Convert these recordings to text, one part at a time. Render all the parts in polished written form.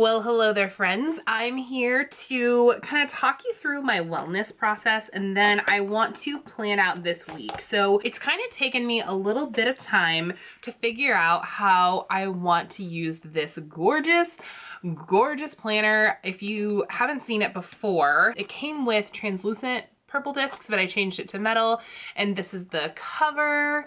Well, hello there, friends. I'm here to kind of talk you through my wellness process, and then I want to plan out this week. So it's kind of taken me a little bit of time to figure out how I want to use this gorgeous planner. If you haven't seen it before, it came with translucent purple discs, but I changed it to metal, and this is the cover.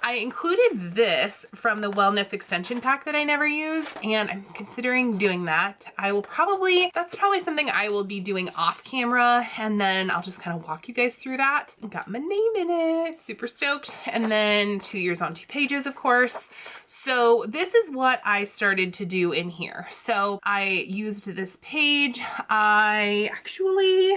I included this from the wellness extension pack that I never used, and I'm considering doing that. That's probably something I will be doing off camera, and then I'll just kind of walk you guys through that. Got my name in it, super stoked. And then 2 years on 2 pages, of course. So this is what I started to do in here. So I used this page. I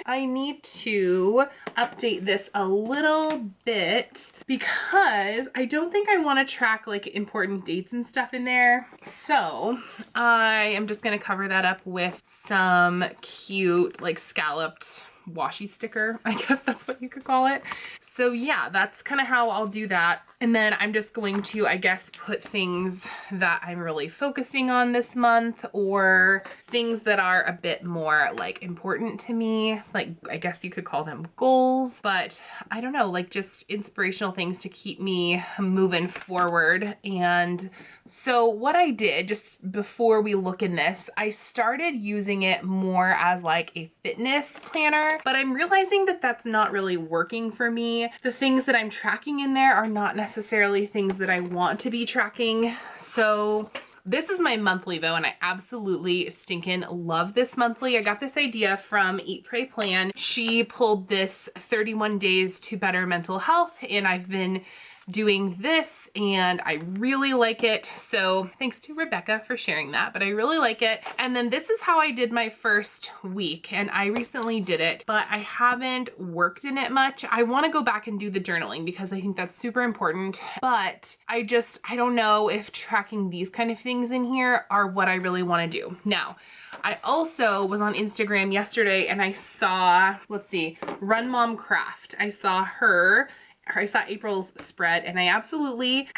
need to update this a little bit because I don't think I want to track like important dates and stuff in there. So I am just going to cover that up with some cute like scalloped washi sticker. I guess that's what you could call it. So yeah, that's kind of how I'll do that. And then I'm just going to, I guess, put things that I'm really focusing on this month, or things that are a bit more like important to me. Like, I guess you could call them goals, but I don't know, like just inspirational things to keep me moving forward. And so what I did just before we look in this, I started using it more as like a fitness planner, but I'm realizing that that's not really working for me. The things that I'm tracking in there are not necessarily things that I want to be tracking. So this is my monthly though, and I absolutely stinking love this monthly. I got this idea from Eat, Pray, Plan. She pulled this 31 days to better mental health, and I've been doing this and I really like it. So thanks to Rebecca for sharing that, but I really like it. And then this is how I did my first week, and I recently did it, but I haven't worked in it much. I want to go back and do the journaling because I think that's super important, but I don't know if tracking these kind of things in here are what I really want to do. Now, I also was on Instagram yesterday and I saw, let's see, Run Mom Craft. I saw April's spread and I absolutely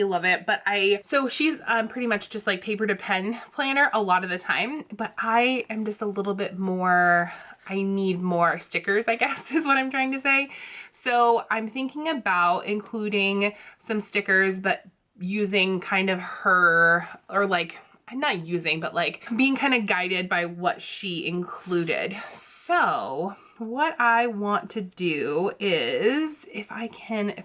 love it. But so she's pretty much just like paper to pen planner a lot of the time, but I am just a little bit more, I need more stickers, I guess is what I'm trying to say. So I'm thinking about including some stickers, but using kind of her, or like, I'm not using, but like being kind of guided by what she included. So what I want to do is, if I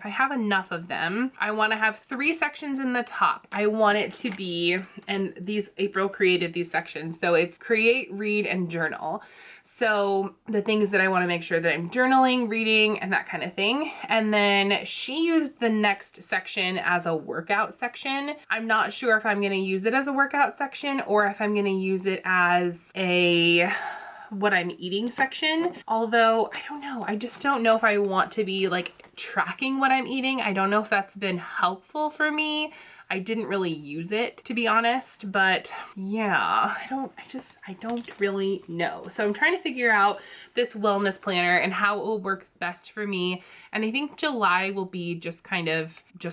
have enough of them, I want to have 3 sections in the top. I want it to be, and April created these sections. So it's create, read, and journal. So the things that I want to make sure that I'm journaling, reading, and that kind of thing. And then she used the next section as a workout section. I'm not sure if I'm going to use it as a workout section or if I'm going to use it as a what I'm eating section. Although I don't know, I just don't know if I want to be like tracking what I'm eating. I don't know if that's been helpful for me. I didn't really use it, to be honest, but yeah, I don't really know. So I'm trying to figure out this wellness planner and how it will work best for me. And I think July will be just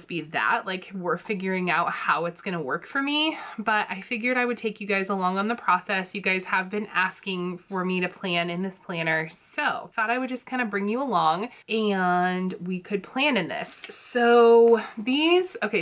be that, like we're figuring out how it's gonna work for me. But I figured I would take you guys along on the process. You guys have been asking for me to plan in this planner, so thought I would just kind of bring you along and we could plan in this. So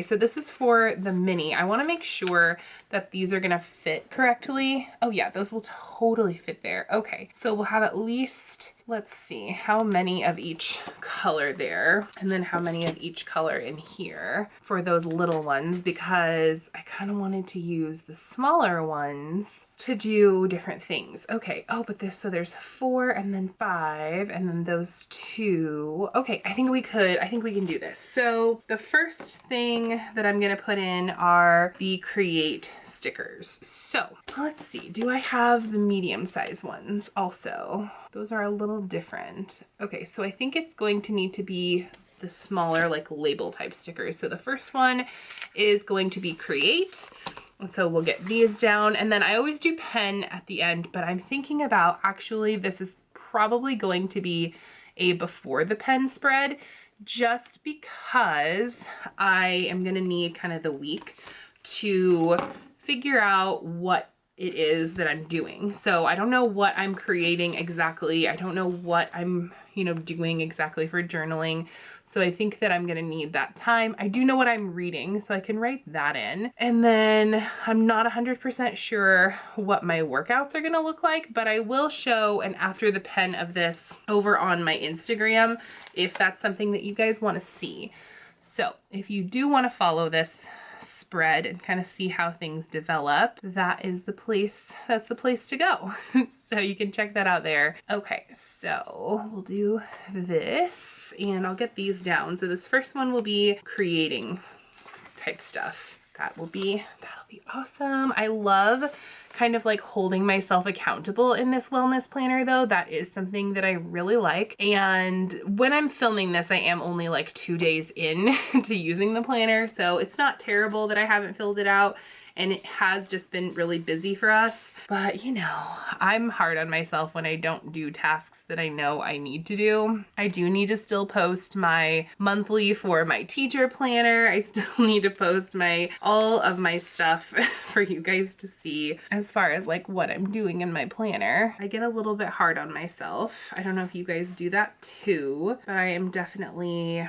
so this is for the mini. I want to make sure that these are gonna fit correctly. Oh yeah, those will totally fit there. Okay, so we'll have at least, let's see, how many of each color there, and then how many of each color in here for those little ones, because I kind of wanted to use the smaller ones to do different things. Okay, oh, but so there's 4 and then 5 and then those 2. Okay, I think we can do this. So the first thing that I'm gonna put in are the create stickers. So let's see, do I have the medium size ones also? Those are a little different. Okay, so I think it's going to need to be the smaller like label type stickers. So the first one is going to be create. And so we'll get these down, and then I always do pen at the end, but I'm thinking about, actually this is probably going to be a before the pen spread, just because I am gonna need kind of the week to figure out what it is that I'm doing. So I don't know what I'm creating exactly. I don't know what I'm, you know, doing exactly for journaling. So I think that I'm gonna need that time. I do know what I'm reading, so I can write that in. And then I'm not 100% sure what my workouts are gonna look like, but I will show an after the pen of this over on my Instagram if that's something that you guys wanna see. So if you do wanna follow this spread and kind of see how things develop, that is the place, that's the place to go. So you can check that out there. Okay, so we'll do this and I'll get these down. So this first one will be creating type stuff. That'll be awesome. I love kind of like holding myself accountable in this wellness planner though. That is something that I really like. And when I'm filming this, I am only like 2 days in to using the planner. So it's not terrible that I haven't filled it out. And it has just been really busy for us. But you know, I'm hard on myself when I don't do tasks that I know I need to do. I do need to still post my monthly for my teacher planner. I still need to post all of my stuff for you guys to see as far as like what I'm doing in my planner. I get a little bit hard on myself. I don't know if you guys do that too, but I'm definitely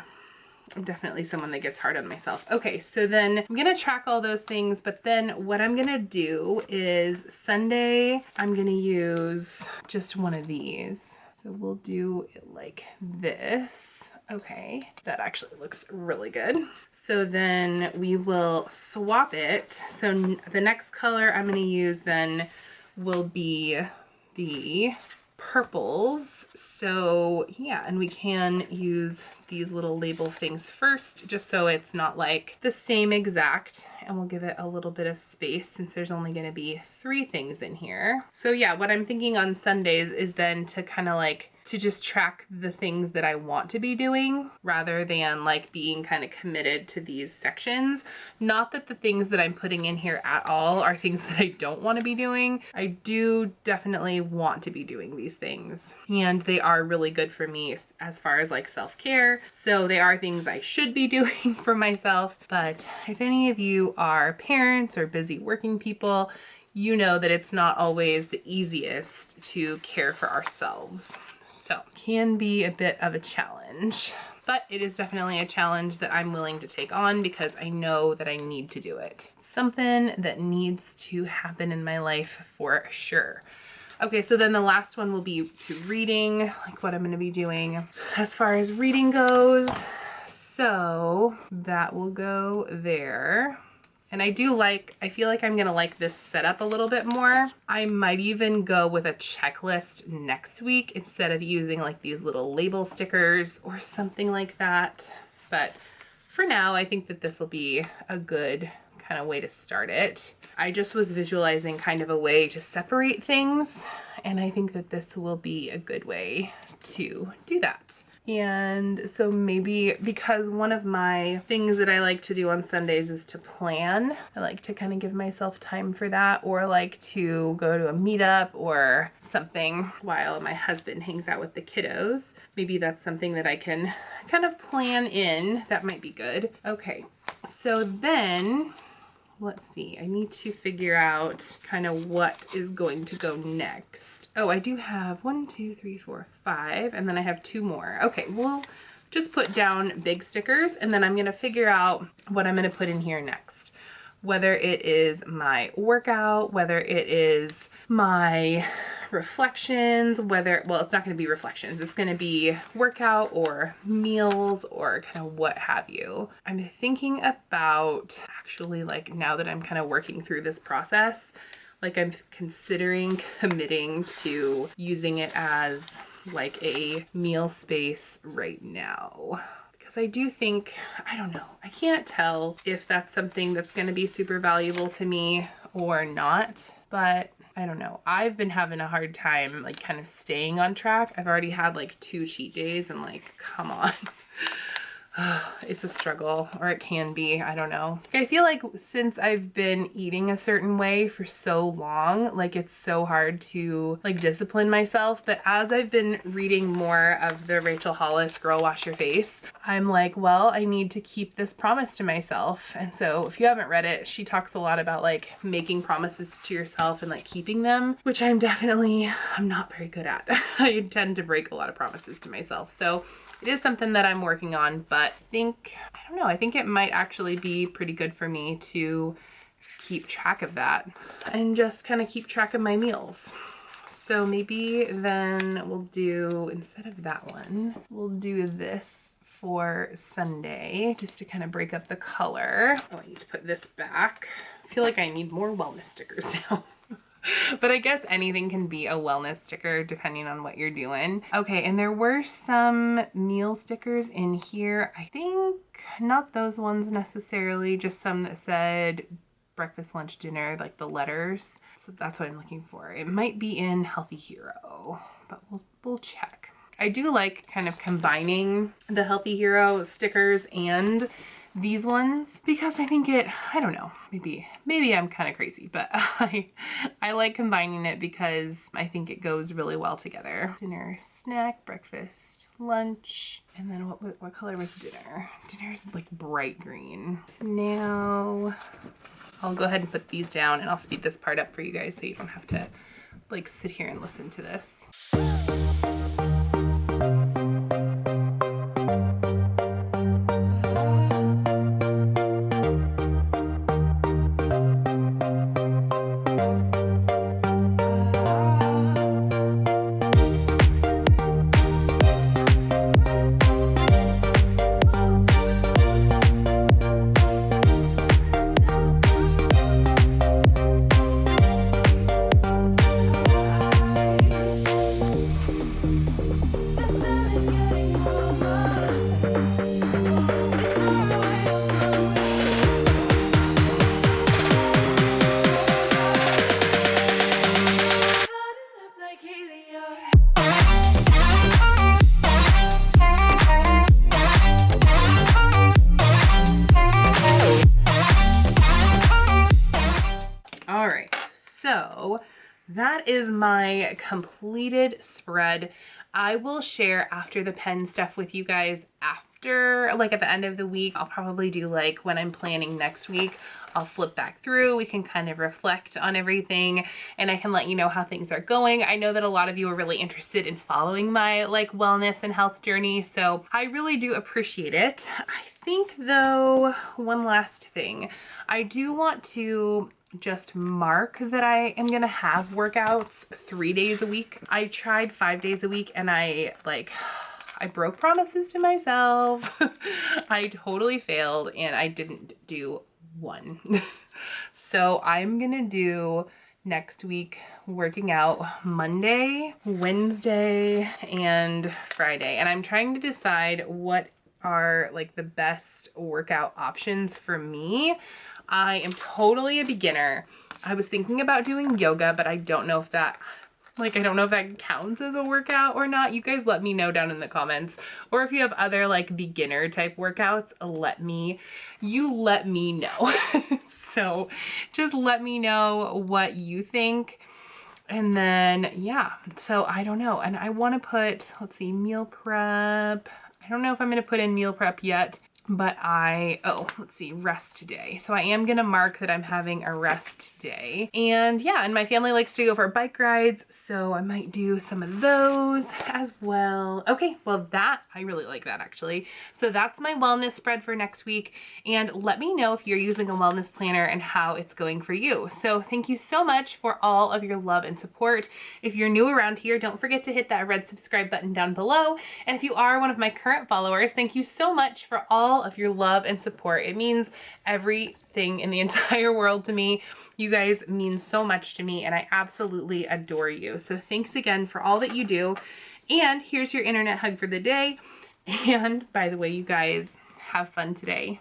someone that gets hard on myself. Okay, so then I'm gonna track all those things, but then what I'm gonna do is Sunday, I'm gonna use just one of these. So we'll do it like this. Okay, that actually looks really good. So then we will swap it. So the next color I'm gonna use then will be the purples. So yeah, and we can use these little label things first, just so it's not like the same exact, and we'll give it a little bit of space since there's only going to be 3 things in here. So yeah, what I'm thinking on Sundays is then to kind of like to just track the things that I want to be doing rather than like being kind of committed to these sections. Not that the things that I'm putting in here at all are things that I don't want to be doing. I do definitely want to be doing these things, and they are really good for me as far as like self-care. So they are things I should be doing for myself. But if any of you are parents or busy working people, you know that it's not always the easiest to care for ourselves. So can be a bit of a challenge, but it is definitely a challenge that I'm willing to take on because I know that I need to do it. It's something that needs to happen in my life for sure. Okay, so then the last one will be to reading, like what I'm going to be doing as far as reading goes. So that will go there. And I feel like I'm gonna like this setup a little bit more. I might even go with a checklist next week instead of using like these little label stickers or something like that. But for now, I think that this will be a good kind of way to start it. I just was visualizing kind of a way to separate things, and I think that this will be a good way to do that. And so maybe because one of my things that I like to do on Sundays is to plan. I like to kind of give myself time for that, or like to go to a meetup or something while my husband hangs out with the kiddos. Maybe that's something that I can kind of plan in. That might be good. Okay, so then let's see, I need to figure out kind of what is going to go next. Oh, I do have 1, 2, 3, 4, 5, and then I have 2 more. Okay, we'll just put down big stickers, and then I'm gonna figure out what I'm gonna put in here next. Whether it is my workout, whether it is my reflections, well, it's not going to be reflections. It's going to be workout or meals or kind of what have you. I'm thinking about actually, like, now that I'm kind of working through this process, like I'm considering committing to using it as like a meal space right now. Because I do think, I don't know, I can't tell if that's something that's going to be super valuable to me or not, but I don't know. I've been having a hard time like kind of staying on track. I've already had like 2 cheat days and like, come on. It's a struggle, or it can be, I don't know. I feel like since I've been eating a certain way for so long, like it's so hard to like discipline myself. But as I've been reading more of the Rachel Hollis Girl Wash Your Face, I'm like, well, I need to keep this promise to myself. And so if you haven't read it, she talks a lot about like making promises to yourself and like keeping them, which I'm not very good at. I tend to break a lot of promises to myself. So it is something that I'm working on, but I think it might actually be pretty good for me to keep track of that and just kind of keep track of my meals. So maybe then we'll do, instead of that one, we'll do this for Sunday just to kind of break up the color. Oh, I need to put this back. I feel like I need more wellness stickers now. But I guess anything can be a wellness sticker depending on what you're doing. Okay, and there were some meal stickers in here. I think not those ones necessarily, just some that said breakfast, lunch, dinner, like the letters. So that's what I'm looking for. It might be in Healthy Hero, but we'll check. I do like kind of combining the Healthy Hero stickers and these ones because I think I don't know, maybe I'm kind of crazy, but I like combining it because I think it goes really well together. Dinner, snack, breakfast, lunch, and then what color was dinner? Dinner's like bright green. Now I'll go ahead and put these down and I'll speed this part up for you guys so you don't have to like sit here and listen to this. So that is my completed spread. I will share after the pen stuff with you guys after, like at the end of the week. I'll probably do like when I'm planning next week, I'll flip back through. We can kind of reflect on everything and I can let you know how things are going. I know that a lot of you are really interested in following my like wellness and health journey. So I really do appreciate it. I think though, one last thing, I do want to just mark that I am gonna have workouts 3 days a week. I tried 5 days a week and I broke promises to myself. I totally failed and I didn't do one. So I'm gonna do next week working out Monday, Wednesday, and Friday. And I'm trying to decide what are like the best workout options for me. I am totally a beginner. I was thinking about doing yoga, but I don't know if that counts as a workout or not. You guys let me know down in the comments. Or if you have other like beginner type workouts, let me know. So just let me know what you think. And then, yeah, so I don't know. And I want to put, let's see, meal prep. I don't know if I'm going to put in meal prep yet. But let's see, rest day. So I am gonna mark that I'm having a rest day. And yeah, and my family likes to go for bike rides, so I might do some of those as well. Okay, well I really like that actually. So that's my wellness spread for next week. And let me know if you're using a wellness planner and how it's going for you. So thank you so much for all of your love and support. If you're new around here, don't forget to hit that red subscribe button down below. And if you are one of my current followers, thank you so much for all of your love and support. It means everything in the entire world to me. You guys mean so much to me and I absolutely adore you. So thanks again for all that you do. And here's your internet hug for the day. And by the way, you guys have fun today.